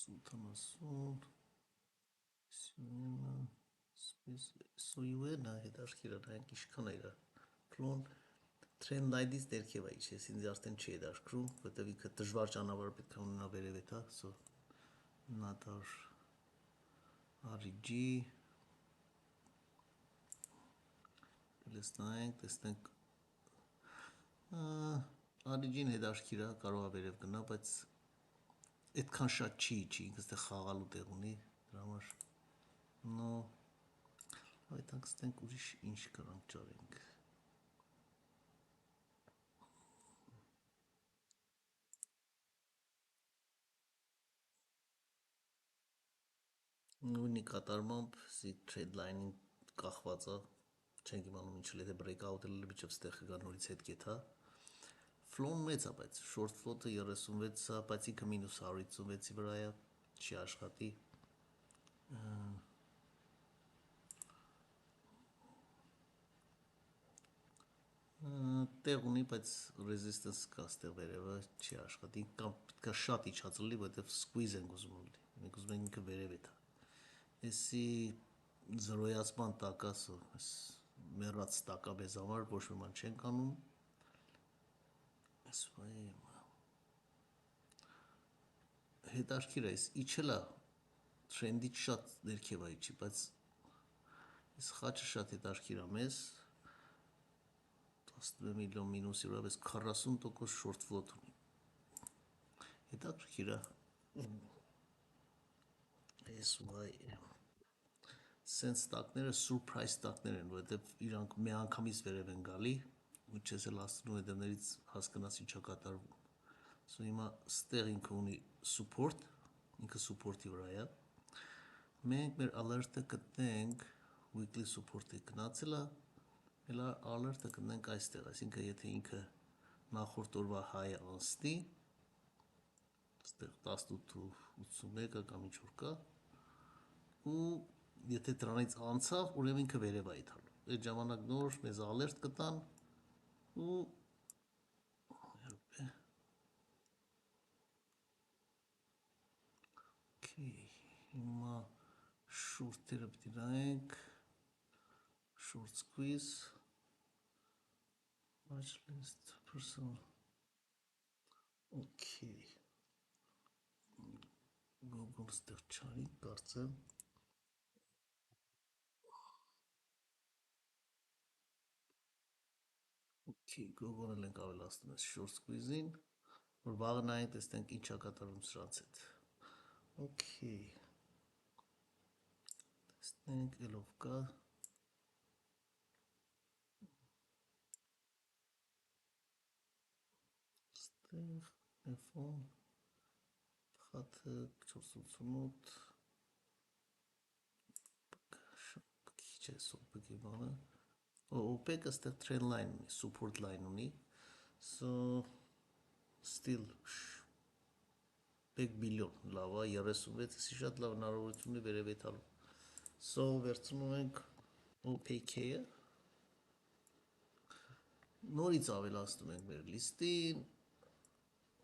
70 so UN-ը հետարքիր նայենք իշքան է իրա ֆլոն trend line-ից ներքև է իջես ինձ արդեն չի հետարքրում որտեվ ինքը դժվար ճանապարհ պետք է ունենա վերև էթա so նատար RG տեսնենք RG-ն հետարքիր է կարող է վերև գնա բայց այդքան շատ չի ինքը ստեղ խաղալու տեղ ունի դրա համար no այդտեղ ստենք ուրիշ ինչ կրանք ճարենք նույնի կատարմամբ սի trade line-ին կախված է չենք իմանում ինչ էլ եթե breakout-ը լիճով ստեղ կգա նորից հետ կեթա ֆլոն մեծ է բայց short float-ը 36 է բայց ինքը մինուս 156-ի վրա է չի աշխատի տեղ ունի բայց resistance կա ստեղ վերևը չի աշխատի կամ պետք է շատ իջած լինի որովհետև squeeze ենք ուզում լինի մենք ուզում ենք ինքը վերև էթա Էսի զրոյացման տակասը, մեռած տակա մեզ համար ոչ մի ման չենք անում, հետարքիր է, իչել է, trend-ից շատ ներքև է իչի, բայց այս խաչը շատ հետարքիր է մեզ, 10 միլիոն մինուսի վրա, բայց 40% short float ունի, հետարքիր է, այս ուղայ Սենց տակները surprise տակներ են, որովհետև իրանք մի անգամից վերև են գալի, ու չես էլ հասնում հետևներից հասկանաս ինչա կատարվում։ So հիմա ստեղ ինքը ունի support, ինքը support-ի վրա է։ Մենք մեր alert-ը գտնենք weekly support-ի գնացել է, էլ alert-ը գտնենք այստեղ, այսինքն եթե ինքը նախորդ օրվա high-ը անցնի, ստեղ 18.81-ը կամ ինչ որ կա, ու եթե դրանից անցավ, ուրեմն ինքը վերև է իթալու։ Այդ ժամանակ նոր մեզ alert կտան ու հիմա short-երը պիտի նայենք short squeeze watch list person okay Google ստեղ չարի կարծեմ Okay, Google-ը ենք ավելացնում ես short squeeze-ին, որ վաղը նայենք տեսնենք ինչա կատարում սրանց հետ։ Okay, տեսնենք ելով կա։ Ստեղ F-on, խաթը 488, քիչ է սոպկի բանը։ OPEC-ը ստեղ trend line ունի, support line ունի, so still 1 բիլիոն լավ է, 36-ը շատ լավ հնարավորություն ունի վերև եթալու, so վերցնում ենք OPEC-ը, նորից ավելացնում ենք մեր լիստին,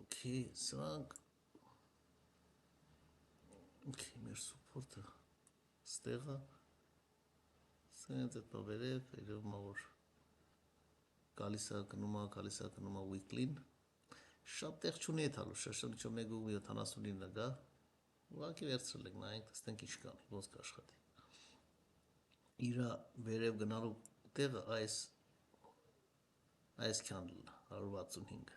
okay, սրանք, okay, մեր support-ը ստեղ է, Սենց էդ բավերև, երևում է, որ գալիս է գնում է weekly-ն, շատ տեղ չունի եթալու, շաշան իչո 1.79-ը գա, ուղղակի վերցրել ենք, նայենք, տեսնենք ինչ կանի, ոնց կաշխատի։ Իրա վերև գնալու տեղը այս candle-ն 165,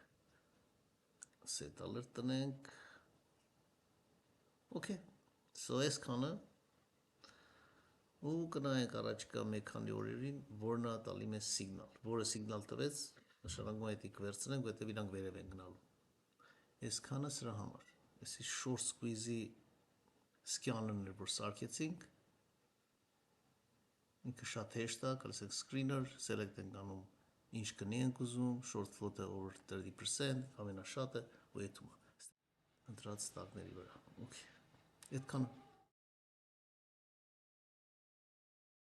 set alert տնենք, okay, so այս քանը, ու կնայենք առաջկա մեկ քանի օրերին, որն է տալի մեզ signal, որը signal տվեց, նշանակում է հետի կվերցնենք, որտև իրանք վերև են գնալու։ Այս քանը սրա համար, այսի short squeeze-ի scanner-ն էր, որ սարքեցինք, ինքը շատ հեշտ է, կլսեք screener, select ենք անում, ինչ գնի ենք ուզում, short float-ը over 30%, ամենաշատը, ու եթում է, ընտրած տակների վրա, okay, այդքանը։